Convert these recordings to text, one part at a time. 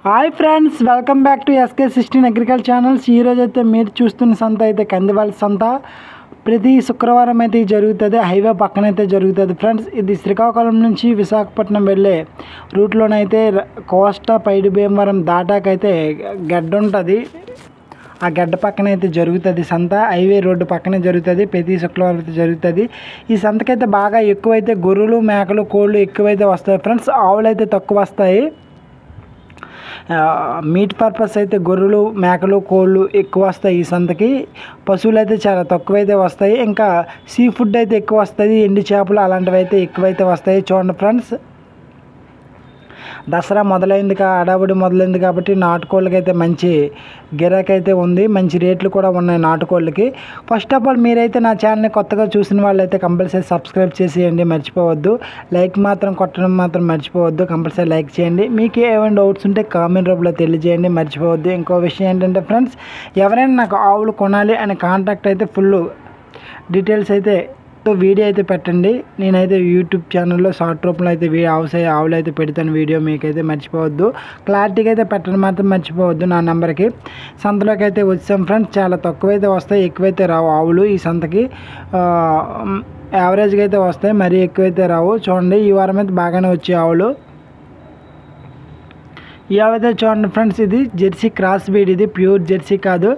Hi friends, welcome back to SK16 agriculture channels. ఈరోజు అయితే మీరు చూస్తున్న సంత అయితే కందివాళ్ళ సంత. ప్రతి శుక్రవారం అయితే జరుగుతుంది. హైవే పక్కన అయితే జరుగుతుంది ఫ్రెండ్స్. ఇది శ్రీకాకుళం నుంచి విశాఖపట్నం వెళ్ళే రూట్లోనైతే కోస్టా పైడి భీమవరం దాటాకైతే గడ్డ ఉంటుంది. ఆ గడ్డ పక్కన అయితే జరుగుతుంది సంత. హైవే రోడ్డు పక్కనే జరుగుతుంది. ప్రతి శుక్రవారం అయితే జరుగుతుంది. ఈ సంతకైతే బాగా ఎక్కువైతే గొర్రెలు, మేకలు, కోళ్ళు ఎక్కువైతే వస్తాయి ఫ్రెండ్స్. ఆవులు అయితే తక్కువ వస్తాయి. మీట్ పర్పస్ అయితే గొర్రెలు, మేకలు, కోళ్ళు ఎక్కువ వస్తాయి ఈ సంతకి. పశువులు అయితే చాలా తక్కువైతే వస్తాయి. ఇంకా సీ ఫుడ్ అయితే ఎక్కువ వస్తుంది. ఎండు చేపలు అలాంటివి అయితే ఎక్కువైతే వస్తాయి. చూడండి ఫ్రెండ్స్, దసరా మొదలైంది, హడావుడి మొదలైంది కాబట్టి నాటుకోళ్ళకి అయితే మంచి గిరాకీ అయితే ఉంది. మంచి రేట్లు కూడా ఉన్నాయి నాటుకోళ్ళకి. ఫస్ట్ ఆఫ్ ఆల్ మీరైతే నా ఛానల్ని కొత్తగా చూసిన వాళ్ళైతే కంపల్సరీ సబ్స్క్రైబ్ చేసేయండి, మర్చిపోవద్దు. లైక్ మాత్రం కొట్టడం మాత్రం మర్చిపోవద్దు. కంపల్సరీ లైక్ చేయండి. మీకు ఏమైనా డౌట్స్ ఉంటే కామెంట్ రూపంలో తెలియజేయండి, మర్చిపోవద్దు. ఇంకో విషయం ఏంటంటే ఫ్రెండ్స్, ఎవరైనా నాకు ఆవులు కొనాలి అనే కాంటాక్ట్ అయితే ఫుల్ డీటెయిల్స్ అయితే వీడియో అయితే పెట్టండి. నేనైతే యూట్యూబ్ ఛానల్లో షార్ట్ రూపంలో అయితే ఆవులు అయితే పెడతాను. వీడియో మీకైతే మర్చిపోవద్దు. క్లారిటీగా అయితే పెట్టడం మాత్రం మర్చిపోవద్దు. నా నెంబర్కి సంతలోకి అయితే వచ్చాం ఫ్రెండ్స్. చాలా తక్కువైతే వస్తాయి, ఎక్కువైతే రావు ఆవులు ఈ సంతకి. యావరేజ్గా అయితే వస్తాయి, మరీ ఎక్కువైతే రావు. చూడండి, ఈ వారం అయితే బాగానే వచ్చే ఆవులు. ఈ ఆవు అయితే చూడండి ఫ్రెండ్స్, ఇది జెర్సీ క్రాస్ బీడ్. ఇది ప్యూర్ జెర్సీ కాదు,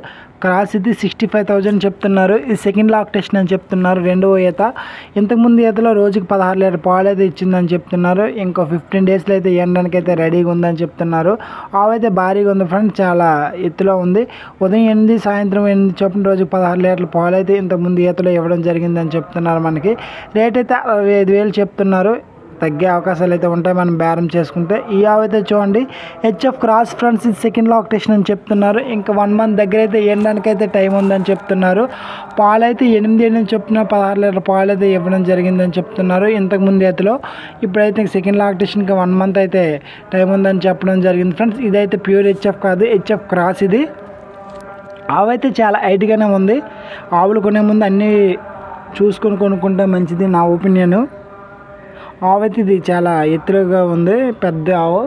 క్రాస్. ఇది 65,000 చెప్తున్నారు. ఇది సెకండ్ లాక్టేషన్ అని చెప్తున్నారు. రెండవ ఈత. ఇంతకుముందు ఈతలో రోజుకి 16 లీటర్ పాలు అయితే ఇచ్చిందని చెప్తున్నారు. ఇంకో 15 డేస్లో అయితే ఎండడానికి అయితే రెడీగా ఉందని చెప్తున్నారు. ఆవు అయితే భారీగా ఉంది ఫ్రెండ్స్, చాలా ఎత్తులో ఉంది. ఉదయం 8, సాయంత్రం 8 చొప్పున రోజుకి 16 లీటర్ల పాలు అయితే ఇంతకుముందు ఈతలో ఇవ్వడం జరిగిందని చెప్తున్నారు. మనకి రేట్ అయితే 65,000 చెప్తున్నారు. తగ్గే అవకాశాలు అయితే ఉంటాయి మనం బేరం చేసుకుంటే. ఈ ఆవు అయితే చూడండి, HF క్రాస్ ఫ్రెండ్స్. ఇది సెకండ్ లాక్టేషన్ అని చెప్తున్నారు. ఇంకా 1 మంత్ దగ్గర అయితే ఎండడానికి అయితే టైం ఉందని చెప్తున్నారు. పాలు అయితే 8 చొప్పున 16 లీటర్ పాలు అయితే ఇవ్వడం జరిగిందని చెప్తున్నారు ఇంతకుముందు ఈతలో. ఇప్పుడైతే సెకండ్ లాక్టేషన్కి 1 మంత్ అయితే టైం ఉందని చెప్పడం జరిగింది ఫ్రెండ్స్. ఇదైతే ప్యూర్ HF కాదు, HF క్రాస్. ఇది ఆవు అయితే చాలా హైట్గానే ఉంది. ఆవులు కొనే ముందు అన్నీ చూసుకొని కొనుక్కుంటే మంచిది నా ఒపీనియన్. ఆవు అయితే ఇది చాలా ఎత్తుగా ఉంది, పెద్ద ఆవు.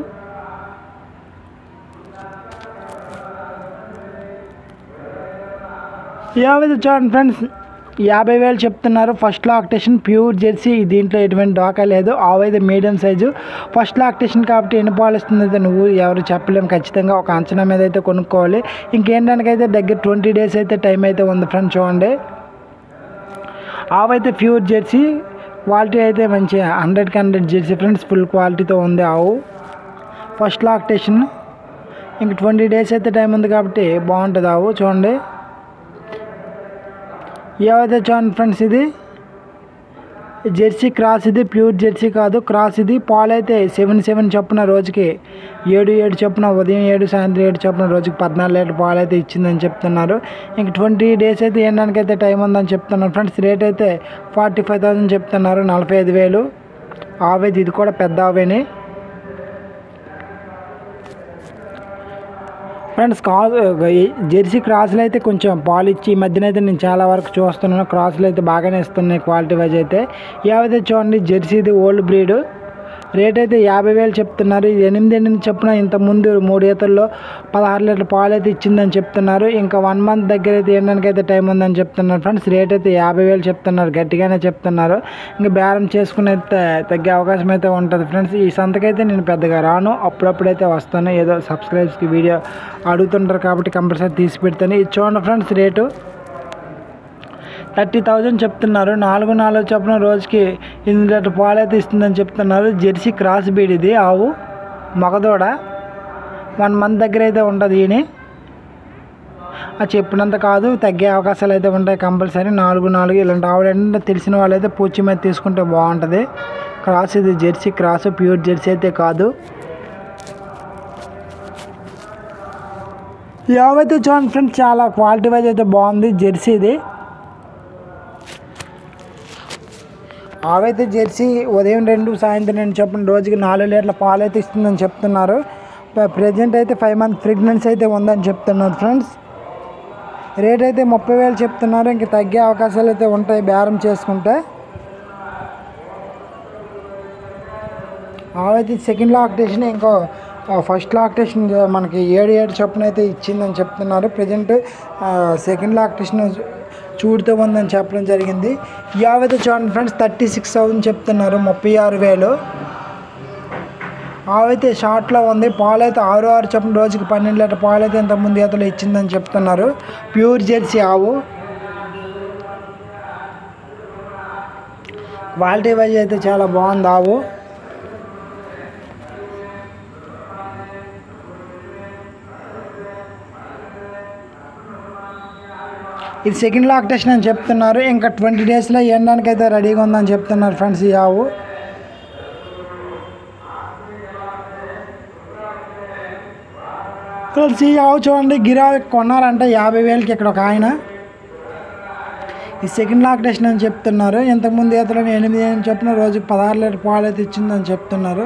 ఈ ఆవు అయితే చూడండి ఫ్రెండ్స్, 50,000 చెప్తున్నారు. First lactation, pure Jersey. దీంట్లో ఎటువంటి డోకా లేదు. ఆవు అయితే మీడియం సైజు, ఫస్ట్ లాక్టేషన్ కాబట్టి ఎన్ని పాలు ఇస్తుంది అయితే నువ్వు ఎవరు చెప్పలేము. ఖచ్చితంగా ఒక అంచనా మీద అయితే కొనుక్కోవాలి. ఇంకేంటానికైతే దగ్గర 20 డేస్ అయితే టైం అయితే ఉంది ఫ్రెండ్స్. చూడండి, ఆవు అయితే ప్యూర్ జెర్సీ. క్వాలిటీ అయితే మంచి 100కి 100 జెర్సీ ఫ్రెండ్స్. ఫుల్ క్వాలిటీతో ఉంది ఆవు. ఫస్ట్ లాక్టేషన్, ఇంక 20 డేస్ అయితే టైం ఉంది కాబట్టి బాగుంటుంది ఆవు. చూడండి, ఏవైతే చూడండి ఫ్రెండ్స్, ఇది జెర్సీ క్రాస్. ఇది ప్యూర్ జెర్సీ కాదు, క్రాస్. ఇది పాలు అయితే 7 చొప్పున రోజుకి 7 చొప్పున, ఉదయం 7, సాయంత్రం 7 చొప్పున రోజుకి 14 లీటర్ పాలు అయితే ఇచ్చిందని చెప్తున్నారు. ఇంక 20 డేస్ అయితే ఎండడానికి అయితే టైం ఉందని చెప్తున్నారు ఫ్రెండ్స్. రేట్ అయితే 45,000 చెప్తున్నారు, 45,000. ఆవేది ఇది కూడా పెద్ద ఆవేని ఫ్రెండ్స్. జెర్సీ క్రాస్లు అయితే కొంచెం పాలు ఇచ్చి ఈ మధ్యన అయితే నేను చాలా వరకు చూస్తున్నాను. క్రాస్లు అయితే బాగానే ఇస్తున్నాయి క్వాలిటీ వైజ్ అయితే. ఏవైతే చూడండి, జెర్సీది ఓల్డ్ బ్రీడ్. రేట్ అయితే 50,000 చెప్తున్నారు. ఇది 8 చొప్పున ఇంతకుముందు 3 ఈతల్లో 16 లీటర్ పాలు అయితే ఇచ్చిందని చెప్తున్నారు. ఇంకా 1 మంత్ దగ్గర అయితే ఎండడానికి అయితే టైం ఉందని చెప్తున్నారు ఫ్రెండ్స్. రేట్ అయితే 50,000 చెప్తున్నారు, గట్టిగానే చెప్తున్నారు. ఇంకా బేరం చేసుకుని అయితే తగ్గే అవకాశం అయితే ఉంటుంది ఫ్రెండ్స్. ఈ సంతకైతే నేను పెద్దగా రాను, అప్పుడప్పుడైతే వస్తాను. ఏదో సబ్స్క్రైబ్స్కి వీడియో అడుగుతుంటారు కాబట్టి కంపల్సరీ తీసి పెడతాను. ఇది చూడండి ఫ్రెండ్స్, రేటు 30,000 చెప్తున్నారు. 4 చొప్పున రోజుకి 8 లీటర్ పాలు అయితే ఇస్తుందని చెప్తున్నారు. Jersey cross bead. ఇది ఆవు మగదూడ. 1 మంత్ దగ్గర అయితే ఉంటుంది. ఈయన చెప్పినంత కాదు, తగ్గే అవకాశాలు అయితే ఉంటాయి కంపల్సరీ. 4 ఇలాంటి ఆవులు ఏంటంటే తెలిసిన వాళ్ళు అయితే పూచి మీద తీసుకుంటే బాగుంటుంది. క్రాస్. ఇది జెర్సీ క్రాస్, ప్యూర్ జెర్సీ అయితే కాదు. ఈ ఆవు అయితే చూడండి ఫ్రెండ్స్, చాలా క్వాలిటీ వైజ్ అయితే బాగుంది. జెర్సీది ఆవైతే జెర్సీ ఉదయం 2, సాయంత్రం 2 చొప్పున రోజుకి 4 లీటర్ల పాలు అయితే ఇస్తుందని చెప్తున్నారు. ప్రజెంట్ అయితే 5 మంత్ ప్రెగ్నెన్సీ అయితే ఉందని చెప్తున్నారు ఫ్రెండ్స్. రేట్ అయితే 30,000 చెప్తున్నారు. ఇంక తగ్గే అవకాశాలు అయితే ఉంటాయి బేరం చేసుకుంటే. ఆవైతే సెకండ్ లాక్టేషన్ ఇంకో ఫస్ట్ లాక్టేషన్ మనకి 7 చొప్పున అయితే ఇచ్చిందని చెప్తున్నారు. ప్రజెంట్ సెకండ్ లాక్టేషన్ చూడుతూ ఉందని చెప్పడం జరిగింది. యావైతే చూడండి ఫ్రెండ్స్ 36,000 చెప్తున్నారు, 36,000. ఆవైతే షార్ట్లో ఉంది. పాలు అయితే 6 చొప్పున రోజుకి 12 లీటర్ పాలు అయితే ఇంతకుముందు ఈతలో ఇచ్చిందని చెప్తున్నారు. ప్యూర్ జెర్సీ ఆవు. క్వాలిటీ వైజ్ అయితే చాలా బాగుంది ఆవు. ఇది సెకండ్ లాక్టేషన్ అని చెప్తున్నారు. ఇంకా 20 డేస్లో ఎండడానికి అయితే రెడీగా ఉందని చెప్తున్నారు ఫ్రెండ్స్ ఈ ఆవు. ఫ్రెండ్స్ ఈ ఆవు చూడండి, గిరా కొన్నారంటే 50,000కి ఇక్కడ ఒక ఆయన. ఈ సెకండ్ లాక్టేషన్ అని చెప్తున్నారు. ఇంతకుముందు ఈతలో 8 అని చెప్పిన రోజుకి 16 లీటర్ పాలు అయితే ఇచ్చిందని చెప్తున్నారు.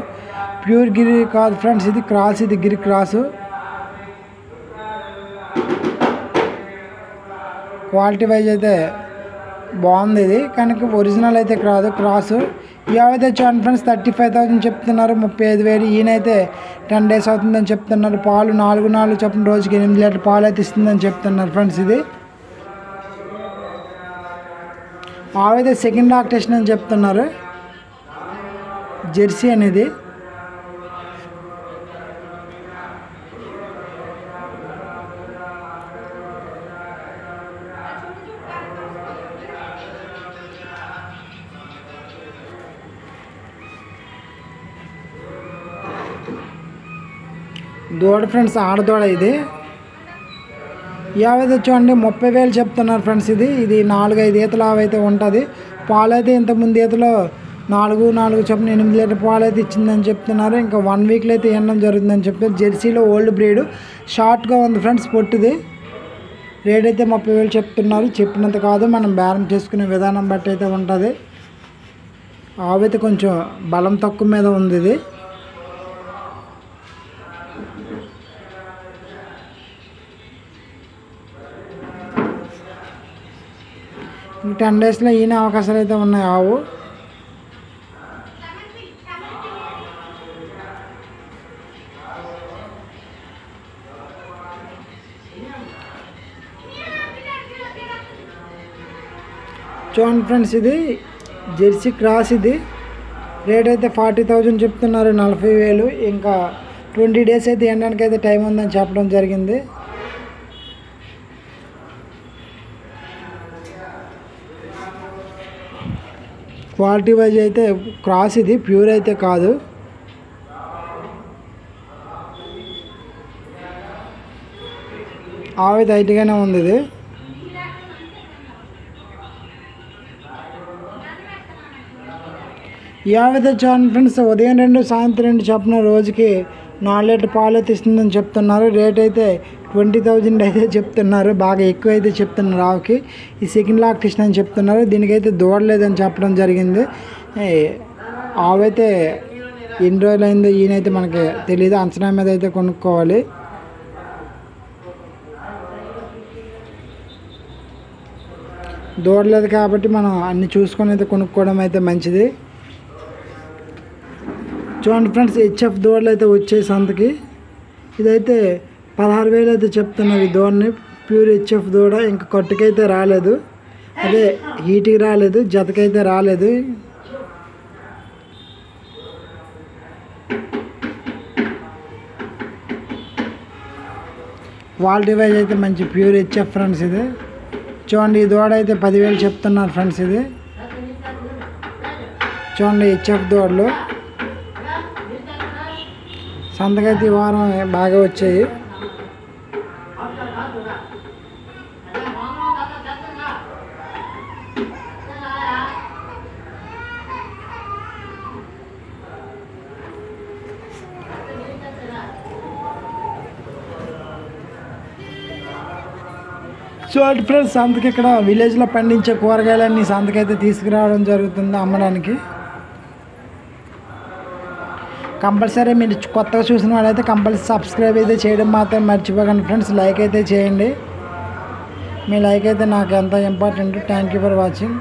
ప్యూర్ గిరి కాదు ఫ్రెండ్స్, ఇది క్రాస్, ఇది గిరి క్రాసు. క్వాలిటీ వైజ్ అయితే బాగుంది ఇది, కానీ ఒరిజినల్ అయితే కాదు, క్రాసు. ఏవైతే చూడండి ఫ్రెండ్స్ 35,000 చెప్తున్నారు, 35,000. ఈయనైతే 10 డేస్ అవుతుందని చెప్తున్నారు. పాలు 4 చొప్పున రోజుకి 8 లీటర్ పాలు అయితే ఇస్తుందని చెప్తున్నారు ఫ్రెండ్స్. ఇది ఆవైతే సెకండ్ లాక్టేషన్ అని చెప్తున్నారు. జెర్సీ అనేది దూడ ఫ్రెండ్స్, ఆడదూడ ఇది. యావైతే చూడండి 30,000 చెప్తున్నారు ఫ్రెండ్స్. ఇది 4-5 ఈతలు ఆవైతే ఉంటుంది. పాలు అయితే ఇంతకుముందు ఈతలో 4 చొప్పున 8 లీటర్ పాలు అయితే ఇచ్చిందని చెప్తున్నారు. ఇంకా 1 వీక్లో అయితే ఎండడం జరుగుతుందని చెప్తారు. జెర్సీలో ఓల్డ్ బ్రీడ్, షార్ట్గా ఉంది ఫ్రెండ్స్ పొట్టిది. రేట్ అయితే 30,000 చెప్తున్నారు. చెప్పినంత కాదు, మనం బేరం చేసుకునే విధానం బట్టి అయితే ఉంటుంది. ఆవైతే కొంచెం బలం తక్కువ మీద ఉంది ఇది. ఇంక 10 డేస్లో ఈయన అవకాశాలు అయితే ఉన్నాయి ఆవు. చూడండి ఫ్రెండ్స్, ఇది జెర్సీ క్రాస్. ఇది రేట్ అయితే 40,000 చెప్తున్నారు, 40,000. ఇంకా 20 డేస్ అయితే ఎండడానికి అయితే టైం ఉందని చెప్పడం జరిగింది. క్వాలిటీ వైజ్ అయితే క్రాస్, ఇది ప్యూర్ అయితే కాదు. ఆవైతే హైట్గానే ఉంది ఇది. యావైతే చూడండి ఫ్రెండ్స్, ఉదయం 2 సాయంత్రం 2 చొప్పున రోజుకి 4 లీటర్ పాలు అయితే ఇస్తుందని చెప్తున్నారు. రేట్ అయితే 20,000 అయితే చెప్తున్నారు. బాగా ఎక్కువ అయితే చెప్తున్నారు ఆవుకి. ఈ సెకండ్ లాక్టేషన్ అని చెప్తున్నారు. దీనికైతే దూడలేదని చెప్పడం జరిగింది. ఆవు అయితే ఎన్ని రోజులు అయిందో ఈయనైతే మనకి తెలియదు, అంచనా మీద అయితే కొనుక్కోవాలి. దూడలేదు కాబట్టి మనం అన్ని చూసుకొని అయితే కొనుక్కోవడం అయితే మంచిది. చూడండి ఫ్రెండ్స్, హెచ్ఎఫ్ దూడలు అయితే వచ్చాయి సంతకి. ఇదైతే 16,000 అయితే చెప్తున్నారు ఈ దూడని. ప్యూర్ హెచ్ఎఫ్ దూడ. ఇంకా కట్టుకైతే రాలేదు, అదే హీట్కి రాలేదు, జతకైతే రాలేదు. క్వాలిటీ వైజ్ అయితే మంచి ప్యూర్ హెచ్ఎఫ్ ఫ్రెండ్స్. ఇది చూడండి, ఈ దూడ అయితే 10,000 చెప్తున్నారు ఫ్రెండ్స్. ఇది చూడండి హెచ్ఎఫ్ దూడలు. సంతకైతే ఈ వారం బాగా వచ్చాయి. చూడండి ఫ్రెండ్స్, సంతకి ఇక్కడ విలేజ్లో పండించే కూరగాయలన్నీ సంతకైతే తీసుకురావడం జరుగుతుంది అమ్మడానికి. కంపల్సరీ మీరు కొత్తగా చూసిన వాళ్ళైతే కంపల్సరీ సబ్స్క్రైబ్ అయితే చేయడం మాత్రం మర్చిపోకండి ఫ్రెండ్స్. లైక్ అయితే చేయండి. మీ లైక్ అయితే నాకు ఎంతో important. Thank you for watching.